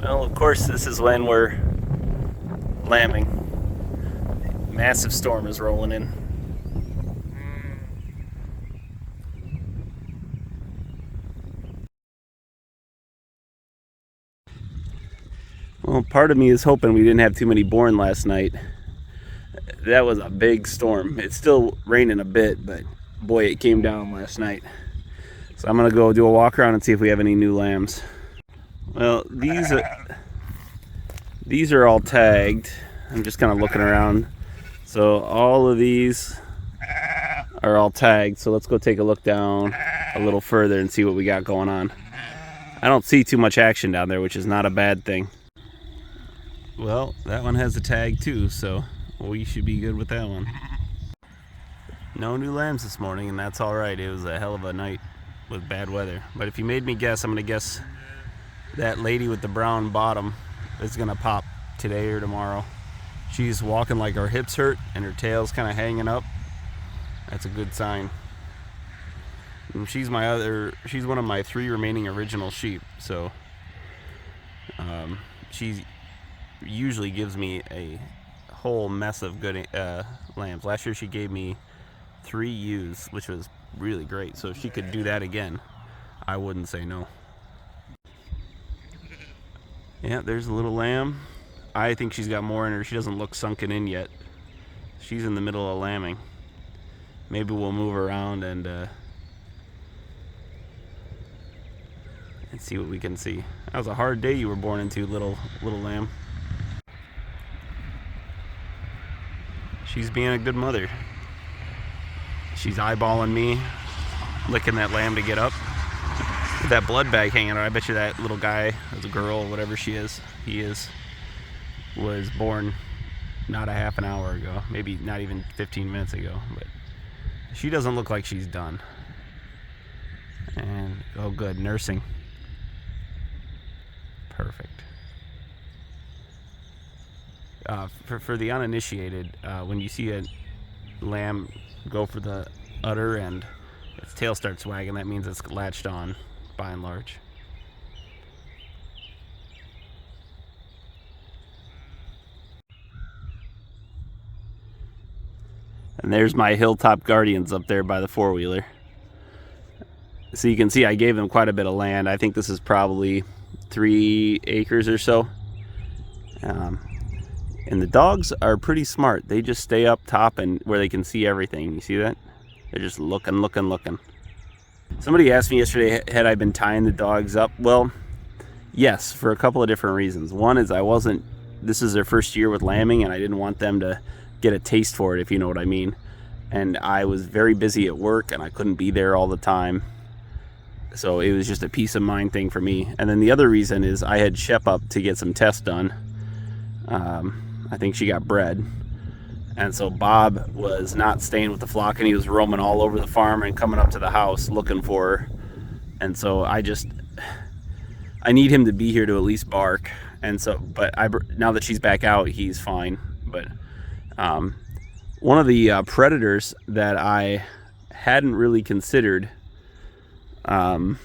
Well, of course, this is when we're lambing. Massive storm is rolling in. Well, part of me is hoping we didn't have too many born last night. That was a big storm. It's still raining a bit, but boy, it came down last night. So I'm gonna go do a walk around and see if we have any new lambs. Well, these are all tagged. I'm just kind of looking around. So all of these are all tagged. So let's go take a look down a little further and see what we got going on. I don't see too much action down there, which is not a bad thing. Well, that one has a tag too, so we should be good with that one. No new lambs this morning, and that's all right. It was a hell of a night with bad weather. But if you made me guess, I'm gonna guess that lady with the brown bottom is gonna pop today or tomorrow. She's walking like her hips hurt and her tail's kind of hanging up. That's a good sign. And she's one of my 3 remaining original sheep, so she usually gives me a whole mess of good lambs. Last year she gave me 3 ewes, which was really great. So if she could do that again, I wouldn't say no. Yeah, there's a little lamb. I think she's got more in her. She doesn't look sunken in yet. She's in the middle of lambing. Maybe we'll move around and see what we can see. That was a hard day you were born into, little lamb. She's being a good mother. She's eyeballing me, licking that lamb to get up. With that blood bag hanging out, I bet you that little guy, as a girl, whatever he is, was born not a half an hour ago, maybe not even 15 minutes ago. But she doesn't look like she's done. And oh, good, nursing. Perfect. For the uninitiated, when you see a lamb go for the udder and its tail starts wagging, that means it's latched on, by and large. And there's my Hilltop Guardians up there by the 4-wheeler. So you can see I gave them quite a bit of land. I think this is probably 3 acres or so. And the dogs are pretty smart. They just stay up top and where they can see everything. You see that? They're just looking. Somebody asked me yesterday, had I been tying the dogs up? Well, yes, for a couple of different reasons. One is this is their first year with lambing, and I didn't want them to get a taste for it, if you know what I mean. And I was very busy at work, and I couldn't be there all the time. So it was just a peace of mind thing for me. And then the other reason is I had Shep up to get some tests done. I think she got bred. And so Bob was not staying with the flock, and he was roaming all over the farm and coming up to the house looking for her. And so I need him to be here to at least bark. And so, but now that she's back out, he's fine. But one of the predators that I hadn't really considered in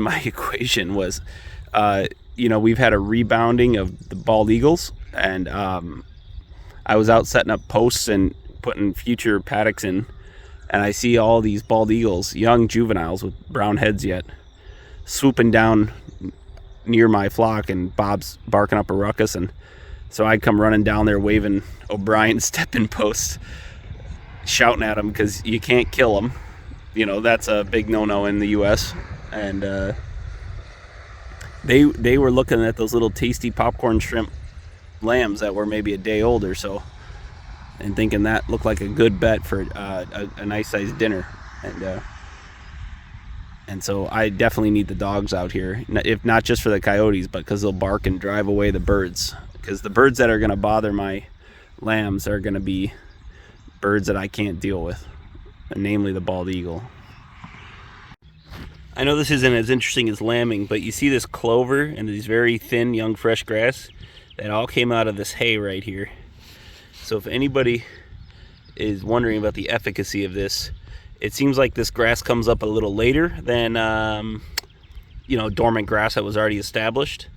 my equation was, we've had a rebounding of the bald eagles, and I was out setting up posts and putting future paddocks in, and I see all these bald eagles, young juveniles with brown heads yet, swooping down near my flock, and Bob's barking up a ruckus, and so I come running down there waving O'Brien's stepping post, shouting at them because you can't kill them. That's a big no-no in the U.S. And they were looking at those little tasty popcorn shrimp lambs that were maybe a day old or so, and thinking that looked like a good bet for a nice sized dinner. And so I definitely need the dogs out here, if not just for the coyotes, but because they'll bark and drive away the birds. Because the birds that are going to bother my lambs are going to be birds that I can't deal with, namely the bald eagle. I know this isn't as interesting as lambing, but you see this clover and these very thin young fresh grass that all came out of this hay right here. So if anybody is wondering about the efficacy of this, it seems like this grass comes up a little later than dormant grass that was already established.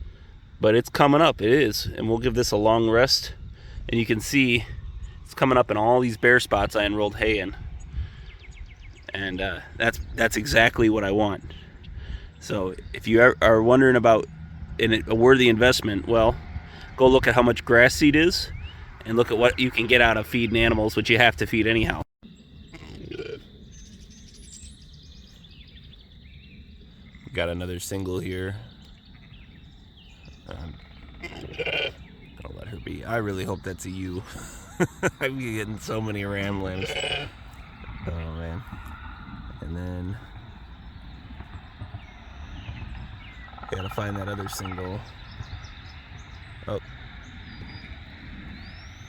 but it's coming up. It is, and we'll give this a long rest. And you can see it's coming up in all these bare spots I enrolled hay in, and that's exactly what I want. So if you are wondering about a worthy investment, well, go look at how much grass seed is, and look at what you can get out of feeding animals, which you have to feed anyhow. Got another single here. I'll let her be. I really hope that's a ewe. I'm getting so many ram lambs. Oh man. And then gotta find that other single. Oh.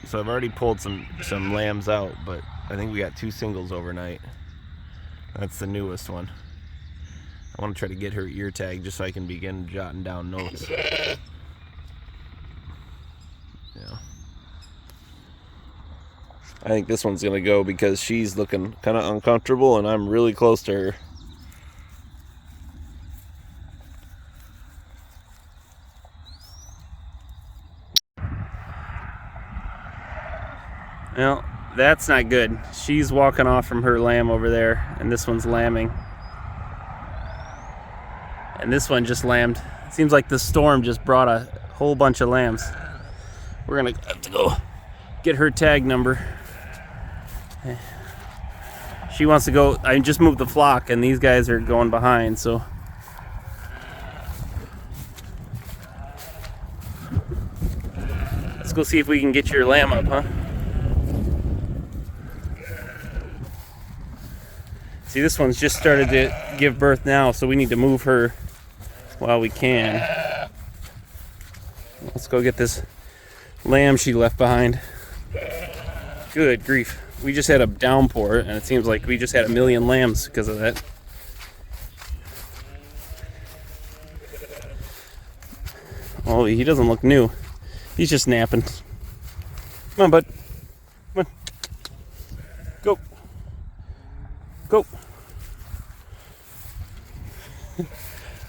So I've already pulled some lambs out, but I think we got 2 singles overnight. That's the newest one. I want to try to get her ear tag just so I can begin jotting down notes. Yeah. I think this one's gonna go because she's looking kind of uncomfortable and I'm really close to her. Well, that's not good. She's walking off from her lamb over there, and this one's lambing. And this one just lambed. It seems like the storm just brought a whole bunch of lambs. We're gonna have to go get her tag number. She wants to go. I just moved the flock and these guys are going behind, so let's go see if we can get your lamb up, huh? See, this one's just started to give birth now, so we need to move her while we can. Let's go get this lamb she left behind. Good grief. We just had a downpour, and it seems like we just had 1 million lambs because of that. Oh, he doesn't look new. He's just napping. Come on, bud. Come on. Go. Go.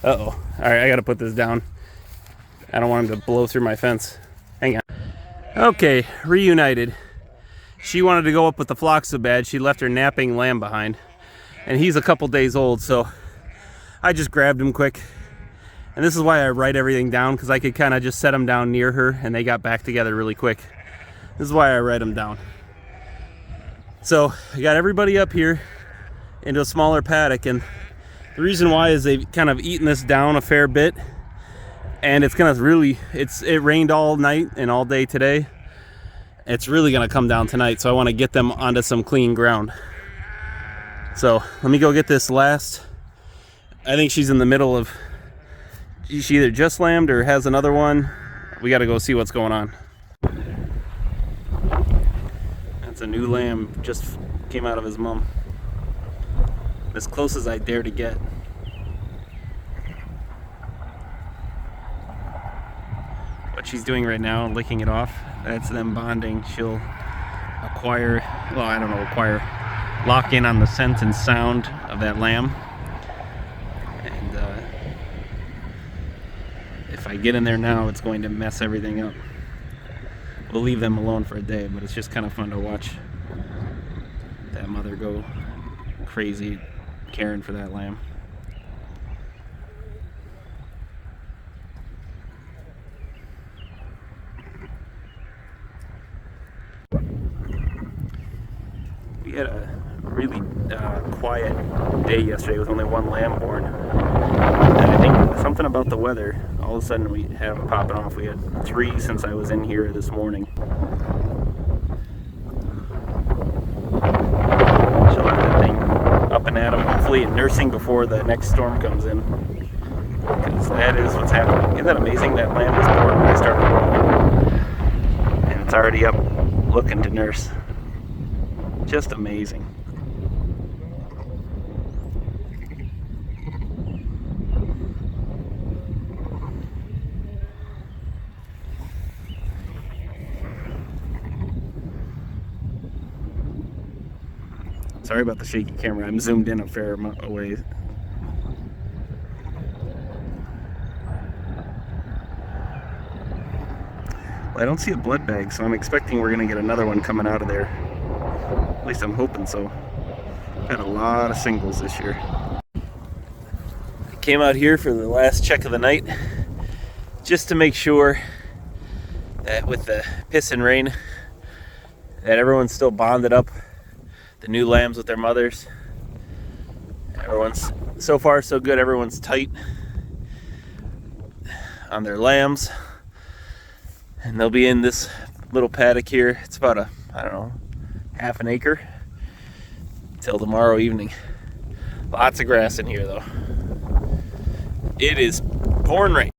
Uh-oh. All right, I got to put this down. I don't want him to blow through my fence. Hang on. Okay, reunited. She wanted to go up with the flock so bad, she left her napping lamb behind. And he's a couple days old, so I just grabbed him quick. And this is why I write everything down, because I could kind of just set them down near her, and they got back together really quick. This is why I write them down. So I got everybody up here into a smaller paddock, and the reason why is they've kind of eaten this down a fair bit. And it's gonna really, it rained all night and all day today. It's really gonna come down tonight, so I want to get them onto some clean ground. So let me go get this last. I think she's in the middle of, she either just lambed or has another one. We got to go see what's going on. That's a new lamb, just came out of his mom. As close as I dare to get. What she's doing right now, licking it off, that's them bonding. She'll acquire, well, I don't know, lock in on the scent and sound of that lamb. And if I get in there now, it's going to mess everything up. We'll leave them alone for a day, but it's just kind of fun to watch that mother go crazy caring for that lamb. We had a really quiet day yesterday with only 1 lamb born. And I think something about the weather, all of a sudden we have them popping off. We had 3 since I was in here this morning. She'll have that thing up and at them, hopefully nursing before the next storm comes in. Because that is what's happening. Isn't that amazing? That lamb was born when I started rolling. And it's already up looking to nurse. Just amazing. Sorry about the shaky camera. I'm zoomed in a fair amount of ways. I don't see a blood bag, so I'm expecting we're gonna get another one coming out of there. At least I'm hoping so. Had a lot of singles this year. I came out here for the last check of the night just to make sure that with the piss and rain that everyone's still bonded up, the new lambs with their mothers. Everyone's, so far so good, everyone's tight on their lambs. And they'll be in this little paddock here. It's about I don't know, half an acre till tomorrow evening. Lots of grass in here though. It is pouring rain.